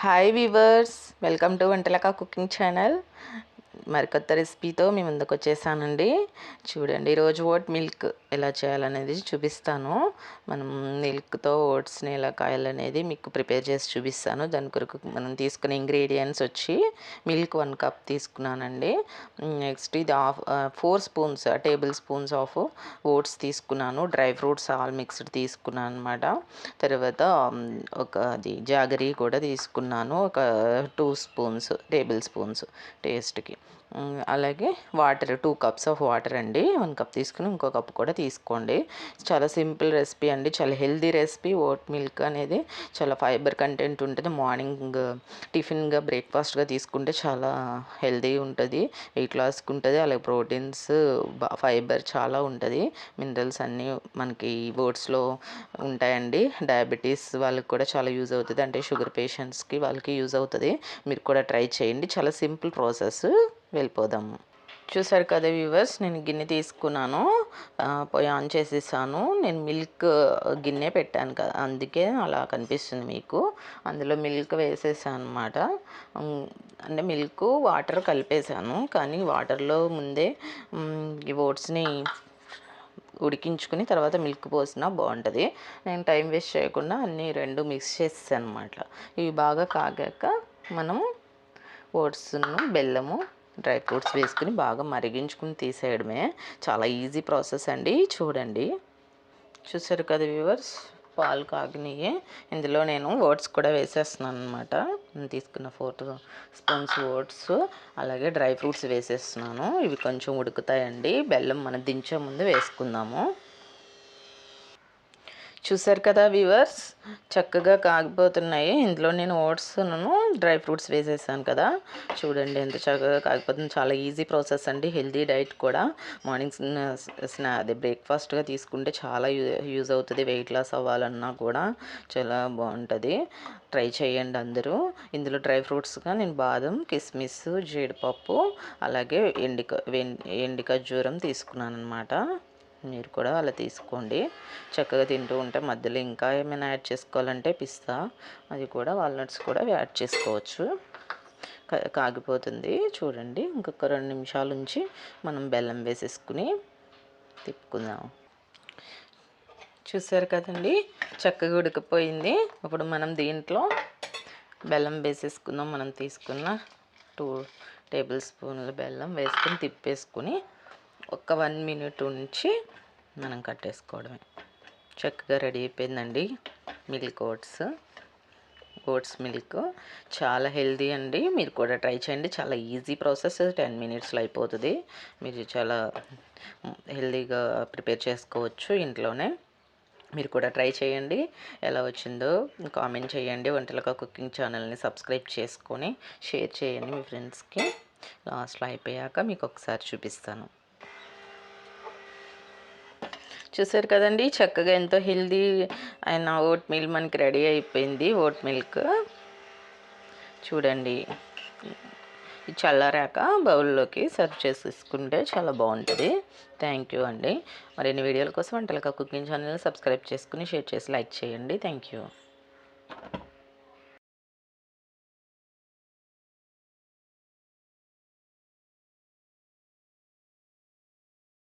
Hi viewers, welcome to Vantalaka cooking channel. మరికొత్త రెసిపీతో మీ ముందుకు వచ్చేసానండి. చూడండి, ఈరోజు ఓట్ మిల్క్ ఎలా చేయాలనేది చూపిస్తాను. మనం మిల్క్తో ఓట్స్ని ఎలా కాయాలనేది మీకు ప్రిపేర్ చేసి చూపిస్తాను. దాని కొరకు మనం తీసుకునే ఇంగ్రీడియంట్స్ వచ్చి మిల్క్ 1 కప్ తీసుకున్నానండి. నెక్స్ట్ ఇది 4 spoons table spoons of votes తీసుకున్నాను. డ్రై ఫ్రూట్స్ ఆల్ మిక్స్డ్ తీసుకున్నాను అనమాట. తర్వాత అది జాగరీ కూడా తీసుకున్నాను, ఒక 2 స్పూన్స్ టేబుల్ స్పూన్స్ టేస్ట్కి. అలాగే వాటర్ 2 కప్స్ ఆఫ్ వాటర్ అండి. 1 కప్ తీసుకుని ఇంకో కప్ కూడా తీసుకోండి. చాలా సింపుల్ రెసిపీ అండి, చాలా హెల్దీ రెసిపీ. ఓట్ మిల్క్ అనేది చాలా ఫైబర్ కంటెంట్ ఉంటుంది. మార్నింగ్ టిఫిన్గా బ్రేక్ఫాస్ట్గా తీసుకుంటే చాలా హెల్దీ ఉంటుంది, వెయిట్ లాస్కి ఉంటుంది. అలాగే ప్రోటీన్స్, ఫైబర్ చాలా ఉంటుంది, మినరల్స్ అన్నీ మనకి ఓట్స్లో ఉంటాయండి. డయాబెటీస్ వాళ్ళకి కూడా చాలా యూజ్ అవుతుంది, అంటే షుగర్ పేషెంట్స్కి వాళ్ళకి యూజ్ అవుతుంది. మీరు కూడా ట్రై చేయండి, చాలా సింపుల్ ప్రాసెస్. వెళ్ళిపోదాము. చూసారు కదా వ్యూవర్స్, నేను గిన్నె తీసుకున్నాను, పొయ్యి ఆన్ చేసేసాను. నేను మిల్క్ గిన్నె పెట్టాను కదా, అందుకే అలా కనిపిస్తుంది మీకు. అందులో మిల్క్ వేసేసాను అనమాట. అంటే మిల్క్ వాటర్ కలిపేసాను, కానీ వాటర్లో ముందే ఈ ఓట్స్ని ఉడికించుకుని తర్వాత మిల్క్ పోసినా బాగుంటుంది. నేను టైం వేస్ట్ చేయకుండా అన్నీ రెండు మిక్స్ చేసేసాను అనమాట. ఇవి బాగా కాగాక మనం ఓట్స్ను, బెల్లము, డ్రై ఫ్రూట్స్ వేసుకుని బాగా మరిగించుకుని తీసేయడమే. చాలా ఈజీ ప్రాసెస్ అండి. చూడండి, చూసారు కదా వ్యూవర్స్, పాలు కాగినాయి. ఇందులో నేను ఓట్స్ కూడా వేసేస్తున్నాను అనమాట. నేను తీసుకున్న 4 స్పూన్స్ ఓట్స్, అలాగే డ్రై ఫ్రూట్స్ వేసేస్తున్నాను. ఇవి కొంచెం ఉడుకుతాయండి. బెల్లం మనం దించే ముందు వేసుకుందాము. చూసారు కదా వ్యూవర్స్, చక్కగా కాగిపోతున్నాయి. ఇందులో నేను ఓట్స్ను డ్రై ఫ్రూట్స్ వేసేసాను కదా. చూడండి ఎంత చక్కగా కాగిపోతుంది. చాలా ఈజీ ప్రాసెస్ అండి, హెల్దీ డైట్ కూడా. మార్నింగ్ అదే బ్రేక్ఫాస్ట్గా తీసుకుంటే చాలా యూజ్ అవుతుంది. వెయిట్ లాస్ అవ్వాలన్నా కూడా చాలా బాగుంటుంది. ట్రై చేయండి అందరూ. ఇందులో డ్రై ఫ్రూట్స్గా నేను బాదం, కిస్మిస్, జీడిపప్పు, అలాగే ఎండి ఖర్జూరం తీసుకున్నాను అనమాట. మీరు కూడా అలా తీసుకోండి. చక్కగా తింటూ ఉంటే మధ్యలో ఇంకా ఏమైనా యాడ్ చేసుకోవాలంటే పిస్తా, అది కూడా వాల్నట్స్ కూడా యాడ్ చేసుకోవచ్చు. కాగిపోతుంది చూడండి. ఇంకొక 2 నిమిషాల నుంచి మనం బెల్లం వేసేసుకుని తిప్పుకుందాం. చూసారు కదండి, చక్కగా ఉడికిపోయింది. ఇప్పుడు మనం దీంట్లో బెల్లం వేసేసుకుందాం. మనం తీసుకున్న 2 టేబుల్ స్పూన్ల బెల్లం వేసుకుని తిప్పేసుకుని ఒక 1 మినిట్ ఉంచి మనం కట్టేసుకోవడమే. చక్కగా రెడీ అయిపోయిందండి మిల్క్ ఓట్స్ మిల్క్. చాలా హెల్దీ అండి, మీరు కూడా ట్రై చేయండి. చాలా ఈజీ ప్రాసెస్, 10 మినిట్స్లో అయిపోతుంది. మీరు చాలా హెల్దీగా ప్రిపేర్ చేసుకోవచ్చు ఇంట్లోనే. మీరు కూడా ట్రై చేయండి. ఎలా వచ్చిందో కామెంట్ చేయండి. వంటలకా కుకింగ్ ఛానల్ని సబ్స్క్రైబ్ చేసుకొని షేర్ చేయండి మీ ఫ్రెండ్స్కి. లాస్ట్లో అయిపోయాక మీకు ఒకసారి చూపిస్తాను. చూసారు కదండి, చక్కగా ఎంతో హెల్దీ అయిన ఓట్ మిల్ మనకి రెడీ అయిపోయింది. ఓట్ మిల్క్ చూడండి, చల్లారాక బౌల్లోకి సర్వ్ చేసేసుకుంటే చాలా బాగుంటుంది. థ్యాంక్ యూ అండి. మరిన్ని వీడియోల కోసం వంటలకా కుకింగ్ ఛానల్ సబ్స్క్రైబ్ చేసుకుని షేర్ చేసి లైక్ చేయండి. Thank you.